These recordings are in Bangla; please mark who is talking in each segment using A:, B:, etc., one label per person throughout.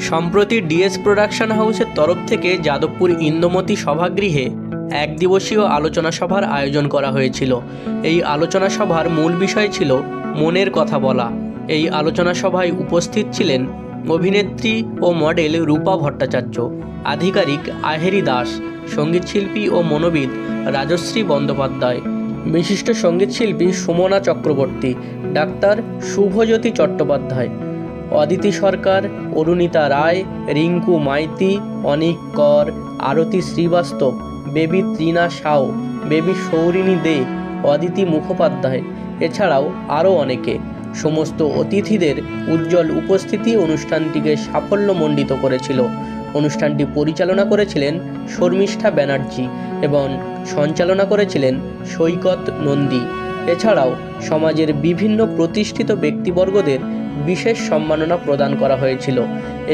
A: সম্প্রতি ডিএস প্রোডাকশন হাউসের তরফ থেকে যাদবপুর ইন্দুমতি সভাগৃহে এক দিবসীয় আলোচনা সভার আয়োজন করা হয়েছিল। এই আলোচনা সভার মূল বিষয় ছিল মনের কথা বলা। এই আলোচনা সভায় উপস্থিত ছিলেন অভিনেত্রী ও মডেল রূপা ভট্টাচার্য, আধিকারিক আহেরি দাস, সঙ্গীতশিল্পী ও মনোবিদ রাজশ্রী বন্দ্যোপাধ্যায়, বিশিষ্ট সঙ্গীতশিল্পী সুমনা চক্রবর্তী, ডাক্তার শুভজ্যোতি চট্টোপাধ্যায়, অদিতি সরকার, অরুণিতা রায়, রিঙ্কু মাইতি, অনিক কর, আরতি শ্রীবাস্তব, বেবি ত্রিনা সাউ, বেবি সৌরিনী দে, অদিতি মুখোপাধ্যায়, এছাড়াও আরও অনেকে। সমস্ত অতিথিদের উজ্জ্বল উপস্থিতি অনুষ্ঠানটিকে সাফল্যমণ্ডিত করেছিল। অনুষ্ঠানটি পরিচালনা করেছিলেন শর্মিষ্ঠা ব্যানার্জি এবং সঞ্চালনা করেছিলেন সৈকত নন্দী। এছাড়াও সমাজের বিভিন্ন প্রতিষ্ঠিত ব্যক্তিবর্গদের বিশেষ সম্মাননা প্রদান করা হয়েছিল।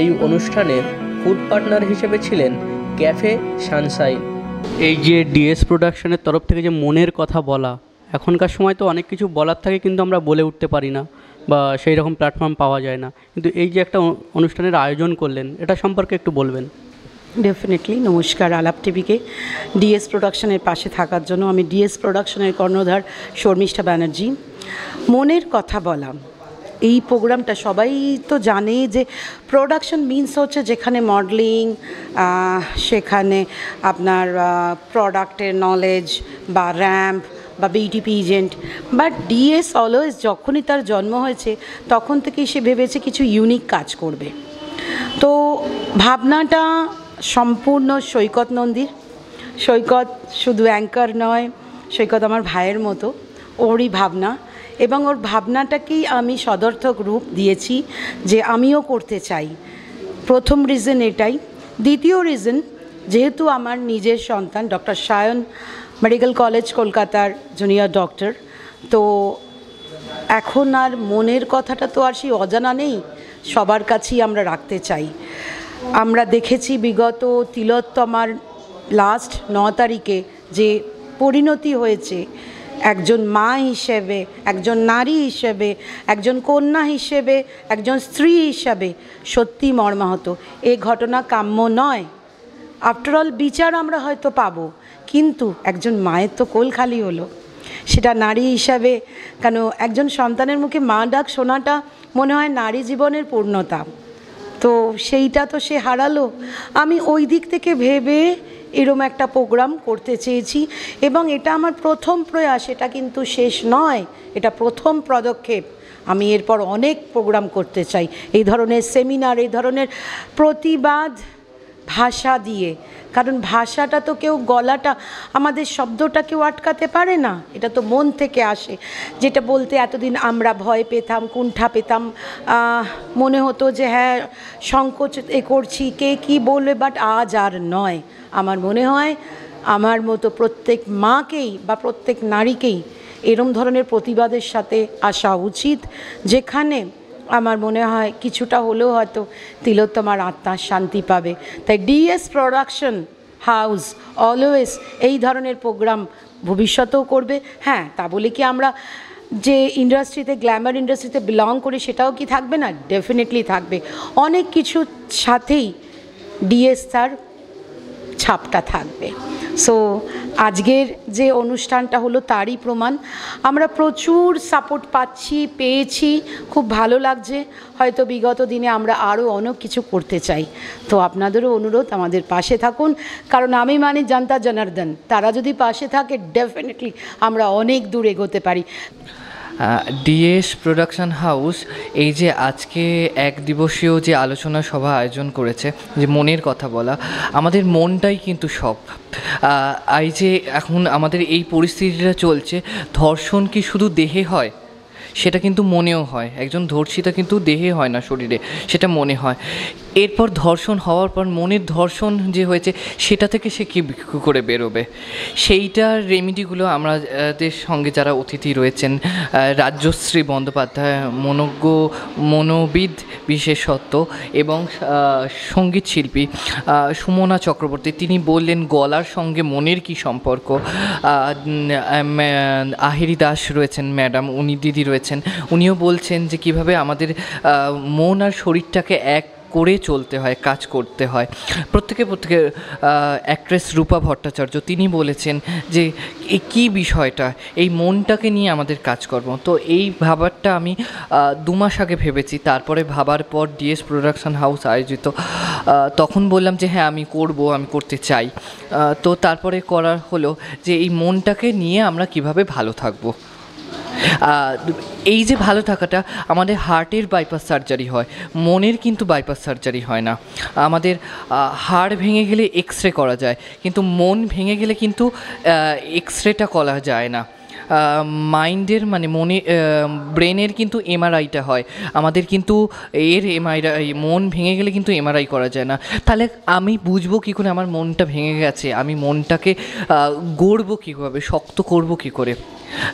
A: এই অনুষ্ঠানের ফুড পার্টনার হিসেবে ছিলেন ক্যাফে সানশাইন। এই যে ডিএস প্রোডাকশনের তরফ থেকে যে মনের কথা বলা, এখনকার সময় তো অনেক কিছু বলার থাকে কিন্তু আমরা বলে উঠতে পারি না বা সেই রকম প্ল্যাটফর্ম পাওয়া যায় না, কিন্তু এই যে একটা অনুষ্ঠানের আয়োজন করলেন, এটা সম্পর্কে একটু বলবেন।
B: ডেফিনেটলি নমস্কার আলাপ টিভিকে ডিএস প্রোডাকশনের পাশে থাকার জন্য। আমি ডিএস প্রোডাকশনের কর্ণধার শর্মিষ্ঠা ব্যানার্জি। মনের কথা বলা এই প্রোগ্রামটা সবাই তো জানে যে প্রোডাকশন মিনস হচ্ছে যেখানে মডেলিং, সেখানে আপনার প্রোডাক্টের নলেজ বা র্যাম্প বা beauty peasant. But DS always যখনই তার জন্ম হয়েছে তখন থেকেই সে ভেবেছে কিছু ইউনিক কাজ করবে। তো ভাবনাটা সম্পূর্ণ সৈকত নন্দীর। সৈকত শুধু অ্যাঙ্কার নয়, সৈকত আমার ভাইয়ের মতো, ওরই ভাবনা, এবং ওর ভাবনাটাকেই আমি সদর্থক রূপ দিয়েছি যে আমিও করতে চাই। প্রথম রিজন এটাই। দ্বিতীয় রিজন, যেহেতু আমার নিজের সন্তান ডক্টর সায়ন মেডিকেল কলেজ কলকাতার জুনিয়র ডক্টর, তো এখন আর মনের কথাটা তো আর সেই অজানা নেই, সবার কাছেই আমরা রাখতে চাই। আমরা দেখেছি বিগত তিলোত্তমার লাস্ট 9 তারিখে যে পরিণতি হয়েছে, একজন মা হিসেবে, একজন নারী হিসেবে, একজন কন্যা হিসেবে, একজন স্ত্রী হিসাবে সত্যি মর্মাহত। এ ঘটনা কাম্য নয়। আফটারঅল বিচার আমরা হয়তো পাবো, কিন্তু একজন মায়ের তো কোল খালি হলো। সেটা নারী হিসাবে, কেন একজন সন্তানের মুখে মা ডাক শোনাটা মনে হয় নারী জীবনের পূর্ণতা। তো সেইটা তো সে হারালো। আমি ওই দিক থেকে ভেবে এরম একটা প্রোগ্রাম করতে চেয়েছি, এবং এটা আমার প্রথম প্রয়াস, এটা কিন্তু শেষ নয়, এটা প্রথম পদক্ষেপ। আমি এরপর অনেক প্রোগ্রাম করতে চাই, এই ধরনের সেমিনার, এই ধরনের প্রতিবাদ ভাষা দিয়ে। কারণ ভাষাটা তো কেউ, গলাটা, আমাদের শব্দটা কেউ আটকাতে পারে না, এটা তো মন থেকে আসে। যেটা বলতে এতদিন আমরা ভয় পেতাম, কুণ্ঠা পেতাম, মনে হতো যে হ্যাঁ সংকোচ করছি, কে কী বলবে, বাট আজ আর নয়। আমার মনে হয় আমার মতো প্রত্যেক মাকেই বা প্রত্যেক নারীকেই এরম ধরনের প্রতিবাদের সাথে আসা উচিত, যেখানে আমার মনে হয় কিছুটা হলেও হয়তো তিলোত্তমার আত্মার শান্তি পাবে। তাই ডিএস প্রোডাকশন হাউস অলওয়েজ এই ধরনের প্রোগ্রাম ভবিষ্যতেও করবে। হ্যাঁ, তা বলে কি আমরা যে ইন্ডাস্ট্রিতে, গ্ল্যামার ইন্ডাস্ট্রিতে বিলং করি সেটাও কি থাকবে না? ডেফিনেটলি থাকবে। অনেক কিছুর সাথেই ডিএস তার ছাপটা থাকবে। সো আজকের যে অনুষ্ঠানটা হলো তারই প্রমাণ। আমরা প্রচুর সাপোর্ট পেয়েছি, খুব ভালো লাগছে। হয়তো বিগত দিনে আমরা আরও অনেক কিছু করতে চাই। তো আপনাদেরও অনুরোধ, আমাদের পাশে থাকুন, কারণ আমি মানে জনতা জনার্দন, তারা যদি পাশে থাকে ডেফিনেটলি আমরা অনেক দূর এগোতে পারি।
C: ডিএস প্রোডাকশন হাউস এই যে আজকে এক দিবসীয় যে আলোচনা সভা আয়োজন করেছে, যে মনের কথা বলা, আমাদের মনটাই কিন্তু সব। এই যে এখন আমাদের এই পরিস্থিতিটা চলছে, ধর্ষণ কি শুধু দেহে হয়? সেটা কিন্তু মনেও হয়। একজন ধর্ষিতা কিন্তু দেহে হয় না, শরীরে, সেটা মনে হয়। এরপর ধর্ষণ হওয়ার পর মনের ধর্ষণ যে হয়েছে সেটা থেকে সে কী করে বেরোবে, সেইটার রেমিডিগুলো আমাদের সঙ্গে যারা অতিথি রয়েছেন, রাজশ্রী বন্দ্যোপাধ্যায়, মনোবিদ বিশেষত্ব, এবং সঙ্গীতশিল্পী সুমনা চক্রবর্তী, তিনি বললেন গলার সঙ্গে মনের কী সম্পর্ক। আহেরি দাস রয়েছেন ম্যাডাম, উনি দিদি রয়েছেন, উনিও বলছেন যে কীভাবে আমাদের মন আর শরীরটাকে এক করে চলতে হয়, কাজ করতে হয়। প্রত্যেকে অ্যাক্ট্রেস রূপা ভট্টাচার্য তিনি বলেছেন যে এই কী বিষয়টা, এই মনটাকে নিয়ে আমাদের কাজকর্ম। তো এই ভাবারটা আমি 2 মাস আগে ভেবেছি, তারপরে ভাবার পর ডিএস প্রোডাকশন হাউস আয়োজিত, তখন বললাম যে হ্যাঁ আমি করতে চাই। তো তারপরে করার হলো যে এই মনটাকে নিয়ে আমরা কিভাবে ভালো থাকবো। এই যে ভালো থাকাটা, আমাদের হার্টের বাইপাস সার্জারি হয়, মনের কিন্তু বাইপাস সার্জারি হয় না। আমাদের হাড় ভেঙে গেলে এক্স-রে করা যায়, কিন্তু মন ভেঙে গেলে কিন্তু এক্স-রেটা করা যায় না। মাইন্ডের মানে ব্রেনের কিন্তু এমআরআইটা হয়, আমাদের কিন্তু মন ভেঙে গেলে কিন্তু এমআরআই করা যায় না। তাহলে আমি বুঝবো কী করে আমার মনটা ভেঙে গেছে, আমি মনটাকে গড়বো কীভাবে, শক্ত করবো কী করে।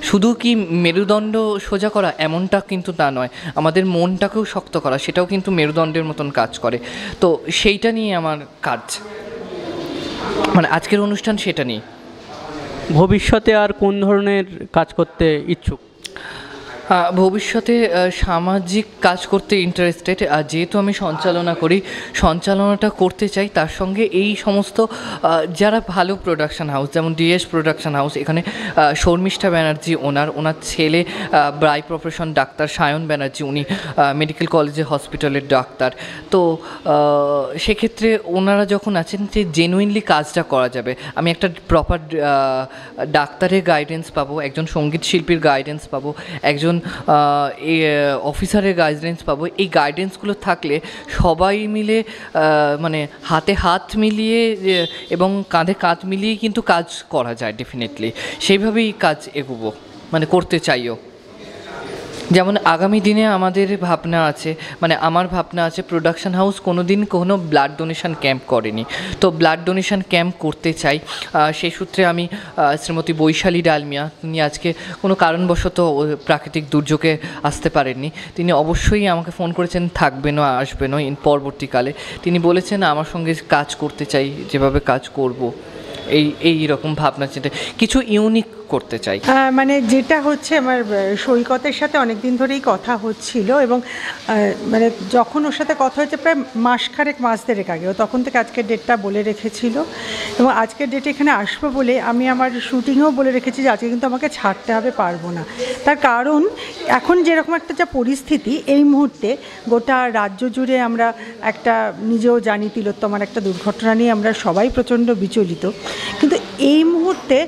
C: শুধু কি মেরুদণ্ড সোজা করা এমনটা কিন্তু তা নয়, আমাদের মনটাকেও শক্ত করা, সেটাও কিন্তু মেরুদণ্ডের মতন কাজ করে। তো সেইটা নিয়ে আমার কাজ, মানে আজকের অনুষ্ঠান সেটা নিয়ে।
A: ভবিষ্যতে আর কোন ধরনের কাজ করতে ইচ্ছুক?
C: ভবিষ্যতে সামাজিক কাজ করতে ইন্টারেস্টেড। যেহেতু আমি সঞ্চালনাটা করতে চাই, তার সঙ্গে এই সমস্ত যারা ভালো প্রোডাকশন হাউস, যেমন ডিএস প্রোডাকশন হাউস, এখানে শর্মিষ্ঠা ব্যানার্জি ওনার ছেলে ব্রাই প্রফেশন ডাক্তার সায়ন ব্যানার্জি, উনি মেডিকেল কলেজে হসপিটালের ডাক্তার। তো সেক্ষেত্রে ওনারা যখন আছেন যে জেনুইনলি কাজটা করা যাবে, আমি একটা প্রপার ডাক্তারের গাইডেন্স পাবো, একজন সঙ্গীত শিল্পীর গাইডেন্স পাবো, একজন অফিসারের গাইডেন্স পাবো। এই গাইডেন্সগুলো থাকলে সবাই মিলে মানে হাতে হাত মিলিয়ে এবং কাঁধে কাঁধ মিলিয়ে কিন্তু কাজ করা যায় ডেফিনেটলি। সেইভাবেই কাজ এগোবো, মানে করতে চাইও। যেমন আগামী দিনে আমাদের ভাবনা আছে, মানে আমার ভাবনা আছে, প্রোডাকশন হাউস কোনো ব্লাড ডোনেশন ক্যাম্প করেনি, তো ব্লাড ডোনেশন ক্যাম্প করতে চাই। সেই সূত্রে আমি শ্রীমতী বৈশালী ডালমিয়া, তিনি আজকে কোনো কারণবশত প্রাকৃতিক দুর্যোগে আসতে পারেননি, তিনি অবশ্যই আমাকে ফোন করেছেন থাকবেনও আসবেনও পরবর্তীকালে। তিনি বলেছেন আমার সঙ্গে কাজ করতে চাই, যেভাবে কাজ করব, এই রকম ভাবনা চিন্তা কিছু ইউনিক করতে চাই।
D: মানে যেটা হচ্ছে, আমার সৈকতের সাথে অনেক দিন ধরেই কথা হচ্ছিল, এবং মানে যখন ওর সাথে কথা হচ্ছে প্রায় মাস দেড়েক আগে, তখন থেকে আজকের ডেটটা বলে রেখেছিল, এবং আজকের ডেটে এখানে আসবো বলে আমি আমার শুটিংয়েও বলে রেখেছি যে আজকে কিন্তু আমাকে ছাড়তে হবে, পারবো না। তার কারণ এখন যেরকম একটা যা পরিস্থিতি এই মুহূর্তে গোটা রাজ্য জুড়ে, আমরা একটা নিজেও জানি তিলোত্তমার একটা দুর্ঘটনা নিয়ে আমরা সবাই প্রচণ্ড বিচলিত, কিন্তু এই মুহূর্তে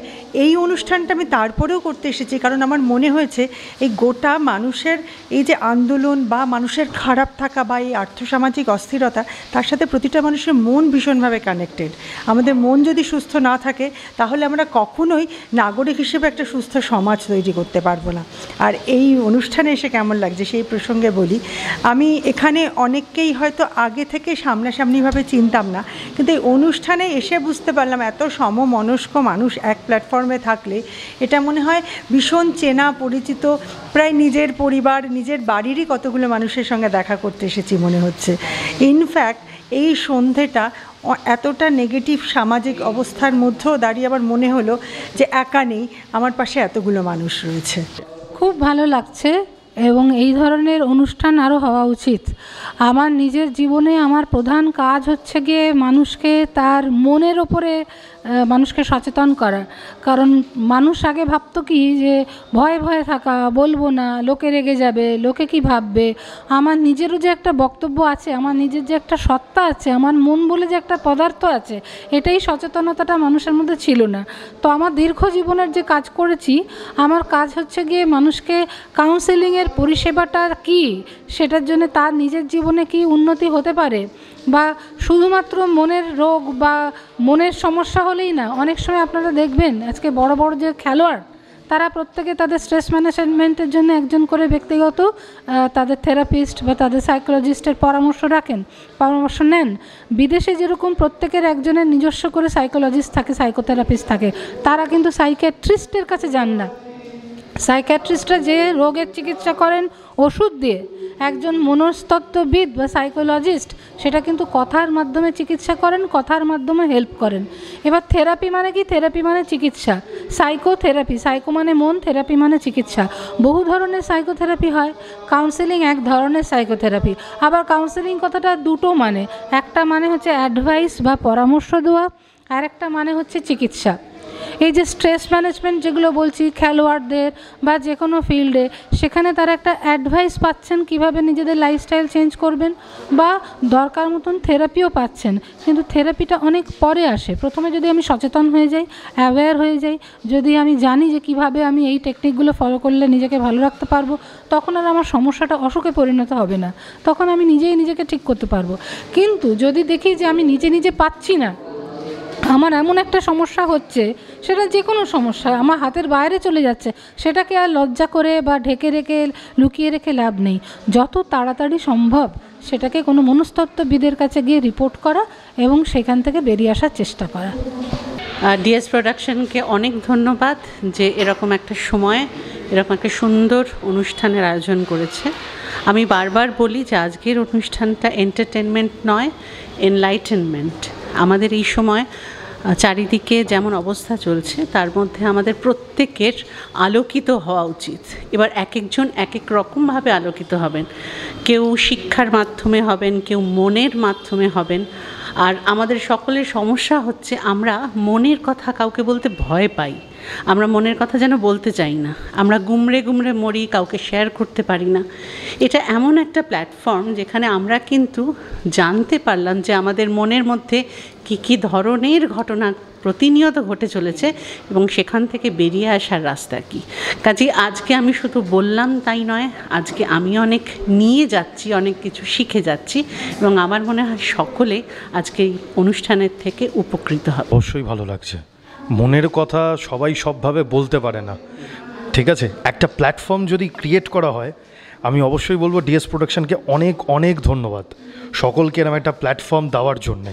D: এই অনুষ্ঠানটা আমি তারপরেও করতে এসেছি কারণ আমার মনে হয়েছে এই গোটা মানুষের এই যে আন্দোলন বা মানুষের খারাপ থাকা বা এই আর্থসামাজিক অস্থিরতা, তার সাথে প্রতিটা মানুষের মন ভীষণভাবে কানেক্টেড। আমাদের মন যদি সুস্থ না থাকে তাহলে আমরা কখনোই নাগরিক হিসেবে একটা সুস্থ সমাজ তৈরি করতে পারবো না। আর এই অনুষ্ঠানে এসে কেমন লাগছে সেই প্রসঙ্গে বলি, আমি এখানে অনেককেই হয়তো আগে থেকে সামনাসামনিভাবে চিনতাম না, কিন্তু এই অনুষ্ঠানে এসে বুঝতে পারলাম এত সমমনস্ক মানুষ এক প্ল্যাটফর্মে থাকলে এটা মনে হয় ভীষণ চেনা পরিচিত, প্রায় নিজের পরিবার নিজের বাড়িরই কতগুলো মানুষের সঙ্গে দেখা করতে এসেছি মনে হচ্ছে। ইনফ্যাক্ট এই সন্ধেটা এতটা নেগেটিভ সামাজিক অবস্থার মধ্যেও দাঁড়িয়ে আবার মনে হলো যে একা নেই, আমার পাশে এতগুলো মানুষ রয়েছে।
E: খুব ভালো লাগছে এবং এই ধরনের অনুষ্ঠান আরও হওয়া উচিত। আমার নিজের জীবনে আমার প্রধান কাজ হচ্ছে গিয়ে মানুষকে তার মনের ওপরে মানুষকে সচেতন করা। কারণ মানুষ আগে ভাবতো কি যে ভয়ে ভয়ে থাকা, বলবো না, লোকে রেগে যাবে, লোকে কি ভাববে। আমার নিজেরও যে একটা বক্তব্য আছে, আমার নিজের যে একটা সত্তা আছে, আমার মন বলে যে একটা পদার্থ আছে, এটাই সচেতনতাটা মানুষের মধ্যে ছিল না। তো আমার দীর্ঘ জীবনের যে কাজ করেছি, আমার কাজ হচ্ছে গিয়ে মানুষকে কাউন্সেলিংয়ের পরিষেবাটা কি, সেটার জন্য তার নিজের জীবনে কি উন্নতি হতে পারে, বা শুধুমাত্র মনের রোগ বা মনের সমস্যা হলেই না। অনেক সময় আপনারা দেখবেন আজকে বড় বড় যে খেলোয়াড়, তারা প্রত্যেকে তাদের স্ট্রেস ম্যানেজমেন্টের জন্য একজন করে ব্যক্তিগত তাদের থেরাপিস্ট বা তাদের সাইকোলজিস্টের পরামর্শ নেন। বিদেশে যেরকম প্রত্যেকের একজনের নিজস্ব করে সাইকোলজিস্ট থাকে, সাইকোথেরাপিস্ট থাকে, তারা কিন্তু সাইকিয়াট্রিস্টের কাছে যান না। সাইকিয়াট্রিস্টরা যে রোগের চিকিৎসা করেন ওষুধ দিয়ে, একজন মনস্তত্ত্ববিদ বা সাইকোলজিস্ট সেটা কিন্তু কথার মাধ্যমে চিকিৎসা করেন, কথার মাধ্যমে হেল্প করেন। এবার থেরাপি মানে কি? থেরাপি মানে চিকিৎসা। সাইকোথেরাপি, সাইকো মানে মন, থেরাপি মানে চিকিৎসা। বহু ধরনের সাইকোথেরাপি হয়, কাউন্সেলিং এক ধরনের সাইকোথেরাপি। আবার কাউন্সেলিং কথাটা দুটো মানে, একটা মানে হচ্ছে অ্যাডভাইস বা পরামর্শ দেওয়া, আর একটা মানে হচ্ছে চিকিৎসা। এই যে স্ট্রেস ম্যানেজমেন্ট যেগুলো বলছি খেলোয়াড়দের বা যে কোনো ফিল্ডে, সেখানে তারা একটা অ্যাডভাইস পাচ্ছেন কিভাবে নিজেদের লাইফস্টাইল চেঞ্জ করবেন, বা দরকার মতন থেরাপিও পাচ্ছেন। কিন্তু থেরাপিটা অনেক পরে আসে। প্রথমে যদি আমি সচেতন হয়ে যাই, অ্যাওয়্যার হয়ে যাই, যদি আমি জানি যে কিভাবে আমি এই টেকনিকগুলো ফলো করলে নিজেকে ভালো রাখতে পারবো, তখন আর আমার সমস্যাটা অসুখে পরিণত হবে না, তখন আমি নিজেই নিজেকে ঠিক করতে পারবো। কিন্তু যদি দেখি যে আমি নিজে নিজে পাচ্ছি না, আমার এমন একটা সমস্যা হচ্ছে, সেটা যে কোনো সমস্যা আমার হাতের বাইরে চলে যাচ্ছে, সেটাকে আর লজ্জা করে বা ঢেকে রেখে লুকিয়ে রেখে লাভ নেই। যত তাড়াতাড়ি সম্ভব সেটাকে কোনো মনস্তত্ত্ববিদের কাছে গিয়ে রিপোর্ট করা এবং সেখান থেকে বেরিয়ে আসার চেষ্টা করা।
B: ডিএস প্রোডাকশনকে অনেক ধন্যবাদ যে এরকম একটা সময় এরকম একটা সুন্দর অনুষ্ঠানের আয়োজন করেছে। আমি বারবার বলি যে আজকের অনুষ্ঠানটা এন্টারটেনমেন্ট নয়, এনলাইটেনমেন্ট। আমাদের এই সময় চারিদিকে যেমন অবস্থা চলছে, তার মধ্যে আমাদের প্রত্যেকের আলোকিত হওয়া উচিত। এবার এক একজন এক এক রকমভাবে আলোকিত হবেন। কেউ শিক্ষার মাধ্যমে হবেন, কেউ মনের মাধ্যমে হবেন। আর আমাদের সকলের সমস্যা হচ্ছে আমরা মনের কথা কাউকে বলতে ভয় পাই, আমরা মনের কথা যেন বলতে চাই না, আমরা গুমড়ে গুমড়ে মরি, কাউকে শেয়ার করতে পারি না। এটা এমন একটা প্ল্যাটফর্ম যেখানে আমরা কিন্তু জানতে পারলাম যে আমাদের মনের মধ্যে কী কী ধরনের ঘটনা প্রতিনিয়ত ঘটে চলেছে এবং সেখান থেকে বেরিয়ে আসার রাস্তা কী। কাজেই আজকে আমি শুধু বললাম তাই নয়, আজকে আমি অনেক নিয়ে যাচ্ছি, অনেক কিছু শিখে যাচ্ছি এবং আমার মনে হয় সকলে আজকে এই অনুষ্ঠানের থেকে উপকৃত হবে।
F: অবশ্যই ভালো লাগছে। মনের কথা সবাই সবভাবে বলতে পারে না, ঠিক আছে? একটা প্ল্যাটফর্ম যদি ক্রিয়েট করা হয়, আমি অবশ্যই বলবো ডিএস প্রোডাকশনকে অনেক অনেক ধন্যবাদ সকলকে এরকম একটা প্ল্যাটফর্ম দেওয়ার জন্যে,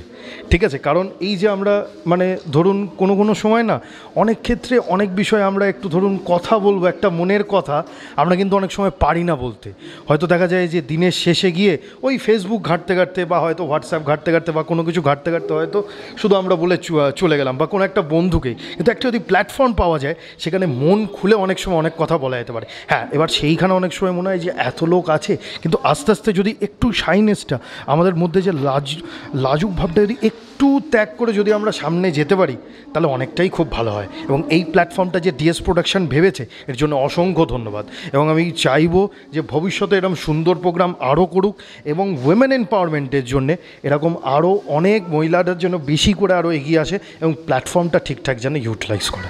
F: ঠিক আছে? কারণ এই যে আমরা মানে ধরুন কোনো সময় না, অনেক ক্ষেত্রে অনেক বিষয় আমরা একটু ধরুন কথা বলবো, একটা মনের কথা আমরা কিন্তু অনেক সময় পারি না বলতে। হয়তো দেখা যায় যে দিনের শেষে গিয়ে ওই ফেসবুক ঘাঁটতে ঘাঁটতে বা হয়তো হোয়াটসঅ্যাপ ঘাঁটতে ঘাঁটতে বা কোনো কিছু ঘাঁটতে ঘাঁটতে হয়তো শুধু আমরা বলে চলে গেলাম বা কোনো একটা বন্ধুকেই। কিন্তু একটা যদি প্ল্যাটফর্ম পাওয়া যায়, সেখানে মন খুলে অনেক সময় অনেক কথা বলা যেতে পারে। হ্যাঁ, এবার সেইখানে অনেক সময় মনে হয় যে এত লোক আছে, কিন্তু আস্তে আস্তে যদি একটু শাইনেসটা আমাদের মধ্যে, যে লাজুক ভাবটা যদি একটু ত্যাগ করে যদি আমরা সামনে যেতে পারি, তাহলে অনেকটাই খুব ভালো হয়। এবং এই প্ল্যাটফর্মটা যে ডিএস প্রোডাকশন ভেবেছে, এর জন্য অসংখ্য ধন্যবাদ। এবং আমি চাইবো যে ভবিষ্যতে এরকম সুন্দর প্রোগ্রাম আরও করুক এবং উইমেন এম্পাওয়ারমেন্টের জন্য এরকম আরও অনেক মহিলাদের জন্য বেশি করে আরও এগিয়ে আসে এবং প্ল্যাটফর্মটা ঠিকঠাক যেন ইউটিলাইজ করে।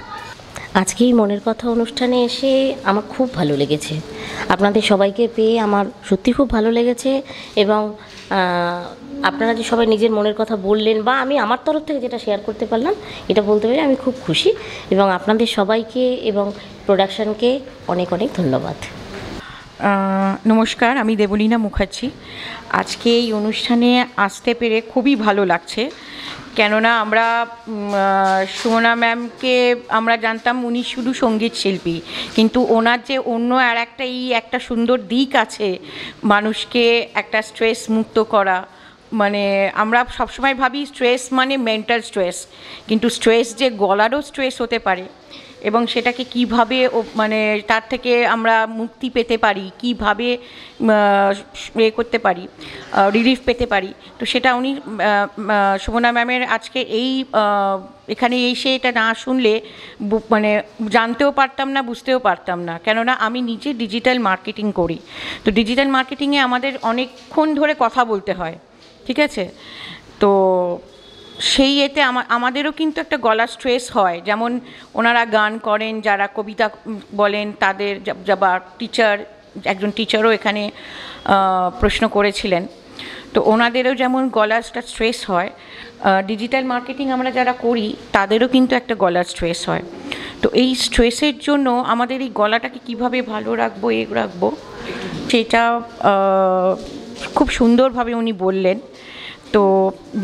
G: আজকে এই মনের কথা অনুষ্ঠানে এসে আমার খুব ভালো লেগেছে। আপনাদের সবাইকে পেয়ে আমার সত্যি খুব ভালো লেগেছে এবং আপনারা যে সবাই নিজের মনের কথা বললেন বা আমি আমার তরফ থেকে যেটা শেয়ার করতে পারলাম, এটা বলতে পেরে আমি খুব খুশি এবং আপনাদের সবাইকে এবং প্রোডাকশনকে অনেক অনেক ধন্যবাদ।
H: নমস্কার, আমি দেবলীনা মুখার্জি। আজকে এই অনুষ্ঠানে আসতে পেরে খুবই ভালো লাগছে, কেননা আমরা সুমনা ম্যামকে আমরা জানতাম উনি শুধু সঙ্গীত শিল্পী, কিন্তু ওনার যে অন্য আর একটা সুন্দর দিক আছে, মানুষকে একটা স্ট্রেস মুক্ত করা। মানে আমরা সবসময় ভাবি স্ট্রেস মানে মেন্টাল স্ট্রেস, কিন্তু স্ট্রেস যে গলারও স্ট্রেস হতে পারে এবং সেটাকে কিভাবে মানে তার থেকে আমরা মুক্তি পেতে পারি, কিভাবে করতে পারি, রিলিফ পেতে পারি। তো সেটা উনি সুমনা ম্যামের আজকে এখানে এসে এটা না শুনলে মানে জানতেও পারতাম না, বুঝতেও পারতাম না। কেননা আমি নিজে ডিজিটাল মার্কেটিং করি, তো ডিজিটাল মার্কেটিংয়ে আমাদের অনেকক্ষণ ধরে কথা বলতে হয়, ঠিক আছে? তো সেই এতে আমাদেরও কিন্তু একটা গলা স্ট্রেস হয়। যেমন ওনারা গান করেন, যারা কবিতা বলেন, তাদের বা একজন টিচারও এখানে প্রশ্ন করেছিলেন, তো ওনাদেরও যেমন গলাটা স্ট্রেস হয়, ডিজিটাল মার্কেটিং আমরা যারা করি তাদেরও কিন্তু একটা গলার স্ট্রেস হয়। তো এই স্ট্রেসের জন্য আমাদের এই গলাটাকে কিভাবে ভালো রাখবো, রাখবো, সেটা খুব সুন্দরভাবে উনি বললেন। তো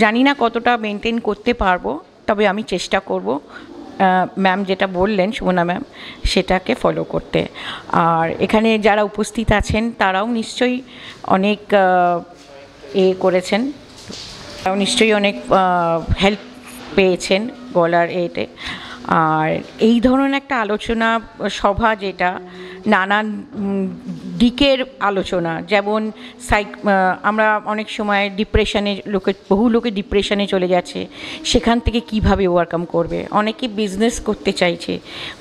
H: জানি না কতটা মেনটেন করতে পারবো, তবে আমি চেষ্টা করব। ম্যাম যেটা বললেন, সুমনা ম্যাম, সেটাকে ফলো করতে। আর এখানে যারা উপস্থিত আছেন তারাও নিশ্চয়ই অনেক করেছেন, তারাও নিশ্চয়ই অনেক হেল্প পেয়েছেন গলার এতে। আর এই ধরনের একটা আলোচনা সভা, যেটা নানান দিকের আলোচনা, যেমন আমরা অনেক সময় ডিপ্রেশনে বহু লোকে ডিপ্রেশনে চলে যাচ্ছে, সেখান থেকে কিভাবে ওভারকাম করবে। অনেকে বিজনেস করতে চাইছে,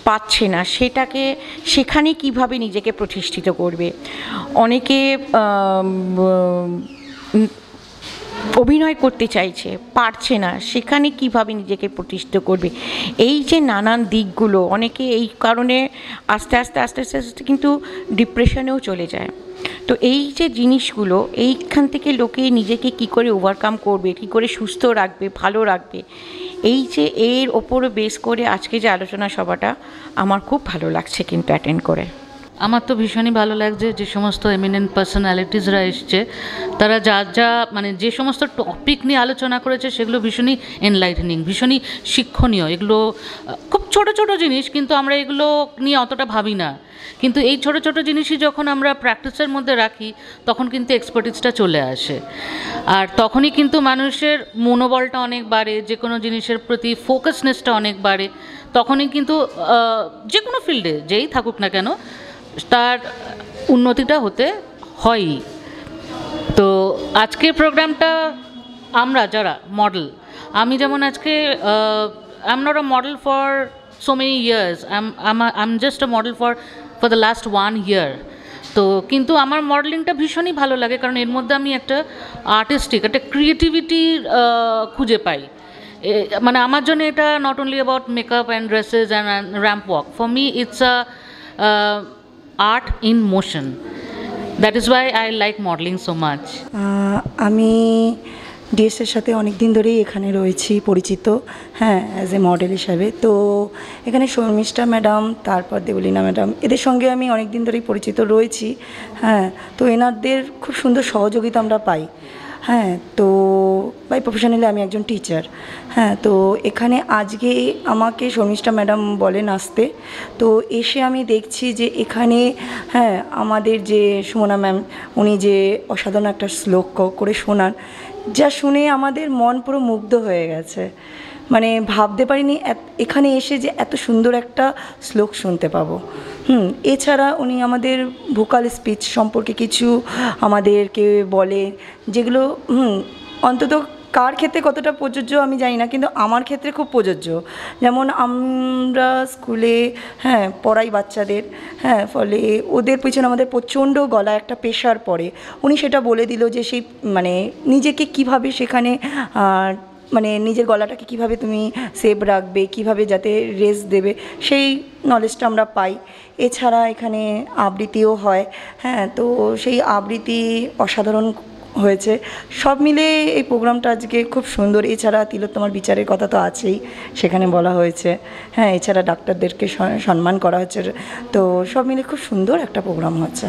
H: পাচ্ছে না, সেখানে কিভাবে নিজেকে প্রতিষ্ঠিত করবে। অনেকে অভিনয় করতে চাইছে, পারছে না, সেখানে কিভাবে নিজেকে প্রতিষ্ঠিত করবে। এই যে নানান দিকগুলো, অনেকে এই কারণে আস্তে আস্তে কিন্তু ডিপ্রেশনেও চলে যায়। তো এই যে জিনিসগুলো, এইখান থেকে লোকে নিজেকে কি করে ওভারকাম করবে, কি করে সুস্থ রাখবে, ভালো রাখবে, এই যে এর ওপরে বেস করে আজকে যে আলোচনা সভাটা আমার খুব ভালো লাগছে কিন্তু অ্যাটেন্ড করে।
I: আমার তো ভীষণই ভালো লাগছে যে সমস্ত এমিনেন্ট পার্সোনালিটিসরা এসছে, তারা মানে যে সমস্ত টপিক নিয়ে আলোচনা করেছে সেগুলো ভীষণই এনলাইটেনিং, ভীষণই শিক্ষণীয়। এগুলো খুব ছোট ছোট জিনিস, কিন্তু আমরা এগুলো নিয়ে অতটা ভাবি না, কিন্তু এই ছোট ছোট জিনিসই যখন আমরা প্র্যাকটিসের মধ্যে রাখি তখন কিন্তু এক্সপার্টিসটা চলে আসে। আর তখনই কিন্তু মানুষের মনোবলটা অনেক বাড়ে, যে কোনো জিনিসের প্রতি ফোকাসনেসটা অনেক বাড়ে। তখনই কিন্তু যে কোনো ফিল্ডে যেই থাকুক না কেন তার উন্নতিটা হতে হয়ই। তো আজকের প্রোগ্রামটা আমরা যারা মডেল, আমি যেমন আজকে I am not a model for so many years, I am just a model for the last 1 year। তো কিন্তু আমার মডেলিংটা ভীষণই ভালো লাগে, কারণ এর মধ্যে আমি একটা আর্টিস্টিক, একটা ক্রিয়েটিভিটি খুঁজে পাই। মানে আমার জন্য এটা not only about makeup and dresses and ramp walk, for me it's a art in motion. That is why I like modeling so much.
B: আমি ডিএসের সাথে অনেক দিন ধরেই এখানে রয়েছি, পরিচিত, হ্যাঁ, অ্যাজ এ মডেল হিসাবে। তো এখানে শর্মিষ্ঠা ম্যাডাম, তারপর দেবলীনা ম্যাডাম, এদের সঙ্গে আমি অনেক দিন ধরেই পরিচিত রয়েছি, হ্যাঁ। তো এনাদের খুব সুন্দর সহযোগিতা আমরা পাই, হ্যাঁ। তো বাই প্রফেশনালি আমি একজন টিচার, হ্যাঁ। তো এখানে আজকে আমাকে শর্মিষ্ঠা ম্যাডাম বলেন আসতে, তো এসে আমি দেখছি যে এখানে, হ্যাঁ, আমাদের যে সুমনা ম্যাম, উনি যে অসাধারণ একটা শ্লোক করে শোনান, যা শুনে আমাদের মন পুরো মুগ্ধ হয়ে গেছে। মানে ভাবতে পারিনি এখানে এসে যে এত সুন্দর একটা শ্লোক শুনতে পাবো। এছাড়া উনি আমাদের ভোকাল স্পিচ সম্পর্কে কিছু আমাদেরকে বলে, যেগুলো অন্তত কার ক্ষেত্রে কতটা প্রযোজ্য আমি জানি না, কিন্তু আমার ক্ষেত্রে খুব প্রযোজ্য। যেমন আমরা স্কুলে, হ্যাঁ, পড়াই বাচ্চাদের, হ্যাঁ, ফলে ওদের পিছনে আমাদের প্রচণ্ড গলা একটা প্রেশার পড়ে। উনি সেটা বলে দিল যে সেই মানে নিজেকে কিভাবে সেখানে মানে নিজের গলাটাকে কিভাবে তুমি সেভ রাখবে, কিভাবে যাতে রেস্ট দেবে, সেই নলেজটা আমরা পাই। এছাড়া এখানে আবৃত্তিও হয়, হ্যাঁ। তো সেই আবৃত্তি অসাধারণ হয়েছে। সব মিলে এই প্রোগ্রামটা আজকে খুব সুন্দর। এছাড়া তিলোত্তমার বিচারের কথা তো আছেই, সেখানে বলা হয়েছে, হ্যাঁ। এছাড়া ডাক্তারদেরকে সম্মান করা হচ্ছে। তো সব মিলে খুব সুন্দর একটা প্রোগ্রাম হচ্ছে।